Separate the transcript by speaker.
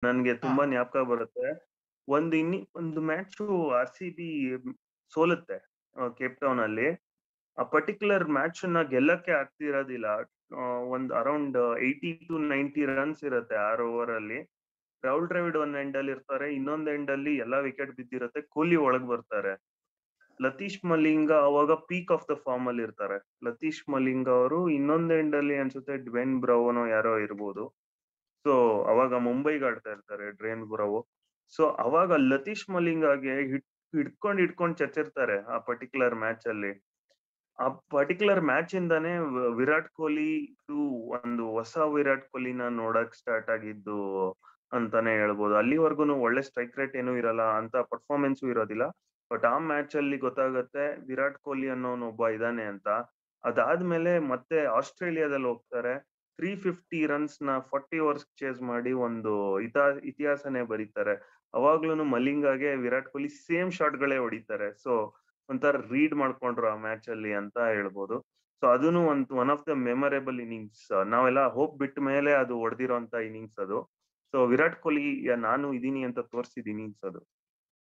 Speaker 1: ನನ್ಗೆ
Speaker 2: ಹಾ,
Speaker 1: ತುಂಬಾ ಜ್ಞಾಪಕ ಬರುತ್ತೆ. ಒಂದು ಮ್ಯಾಚು RCB ಸೋಲುತ್ತೆ ಕೇಪ್ ಟೌನ್ ಅಲ್ಲಿ. ಆ ಪರ್ಟಿಕ್ಯುಲರ್ ಮ್ಯಾಚ್ ನ ಗೆಲ್ಲಕ್ಕೆ ಆಗ್ತಿರೋದಿಲ್ಲ. ಒಂದ್ ಅರೌಂಡ್ 80 to 90 ರನ್ಸ್ ಇರುತ್ತೆ 6 ಓವರ್ ಅಲ್ಲಿ. ರಾಹುಲ್ ದ್ರಾವಿಡ್ ಒಂದ್ ಎಂಡ್ ಅಲ್ಲಿ ಇರ್ತಾರೆ, ಇನ್ನೊಂದ್ ಎಂಡ್ ಅಲ್ಲಿ ಎಲ್ಲಾ ವಿಕೆಟ್ ಬಿದ್ದಿರುತ್ತೆ, ಕೊಹ್ಲಿ ಒಳಗ್ ಬರ್ತಾರೆ. ಲತೀಶ್ ಮಲಿಂಗ ಅವಾಗ ಪೀಕ್ ಆಫ್ ದ ಫಾರ್ಮ್ ಅಲ್ಲಿ ಇರ್ತಾರೆ. ಲತೀಶ್ ಮಲಿಂಗ ಅವರು ಇನ್ನೊಂದ್ ಎಂಡ್ ಅಲ್ಲಿ ಅನ್ಸುತ್ತೆ ಡ್ವೇನ್ ಬ್ರವೋನೋ ಯಾರೋ ಇರ್ಬೋದು. ಸೊ ಅವಾಗ ಮುಂಬೈಗೆ ಆಡ್ತಾ ಇರ್ತಾರೆ ಡ್ವೇನ್ ಬ್ರವೋ. ಸೊ ಅವಾಗ ಲತೀಶ್ ಮಲಿಂಗಾಗೆ ಹಿಡ್ಕೊಂಡ್ ಚಚ್ಚಿರ್ತಾರೆ ಆ ಪರ್ಟಿಕ್ಯುಲರ್ ಮ್ಯಾಚ್ ಅಲ್ಲಿ. ಆ ಪರ್ಟಿಕ್ಯುಲರ್ ಮ್ಯಾಚ್ ಇಂದಾನೇ ವಿರಾಟ್ ಕೊಹ್ಲಿ ಒಂದು ಹೊಸ ವಿರಾಟ್ ಕೊಹ್ಲಿನ ನೋಡಕ್ ಸ್ಟಾರ್ಟ್ ಆಗಿದ್ದು ಅಂತಾನೆ ಹೇಳ್ಬೋದು. ಅಲ್ಲಿವರೆಗೂ ಒಳ್ಳೆ ಸ್ಟ್ರೈಕ್ ರೇಟ್ ಏನೂ ಇರಲ್ಲ, ಅಂತ ಪರ್ಫಾರ್ಮೆನ್ಸು ಇರೋದಿಲ್ಲ. ಬಟ್ ಆ ಮ್ಯಾಚ್ ಅಲ್ಲಿ ಗೊತ್ತಾಗತ್ತೆ ವಿರಾಟ್ ಕೊಹ್ಲಿ ಅನ್ನೋನು ಒಬ್ಬ ಇದಾನೆ ಅಂತ. ಅದಾದ್ಮೇಲೆ ಮತ್ತೆ ಆಸ್ಟ್ರೇಲಿಯಾದಲ್ಲಿ ಹೋಗ್ತಾರೆ. 350 ರನ್ಸ್ ನ 40 ಓವರ್ಸ್ ಚೇಸ್ ಮಾಡಿ ಒಂದು ಇತಿಹಾಸನೇ ಬರೀತಾರೆ. ಅವಾಗ್ಲೂನು ಮಲಿಂಗಾಗೆ ವಿರಾಟ್ ಕೊಹ್ಲಿ ಸೇಮ್ ಶಾಟ್ ಗಳೇ ಹೊಡಿತಾರೆ. ಸೊ ಒಂಥರ ರೀಡ್ ಮಾಡ್ಕೊಂಡ್ರು ಆ ಮ್ಯಾಚ್ ಅಲ್ಲಿ ಅಂತ ಹೇಳ್ಬೋದು. ಸೊ ಅದೂನು one of the memorable innings. ನಾವೆಲ್ಲ ಹೋಪ್ ಬಿಟ್ಟ ಮೇಲೆ ಅದು ಹೊಡೆದಿರೋಂತ ಇನ್ನಿಂಗ್ಸ್ ಅದು. ಸೊ ವಿರಾಟ್ ಕೊಹ್ಲಿ ನಾನು ಇದೀನಿ ಅಂತ ತೋರ್ಸಿದ್ ಇನ್ನಿಂಗ್ಸ್ ಅದು.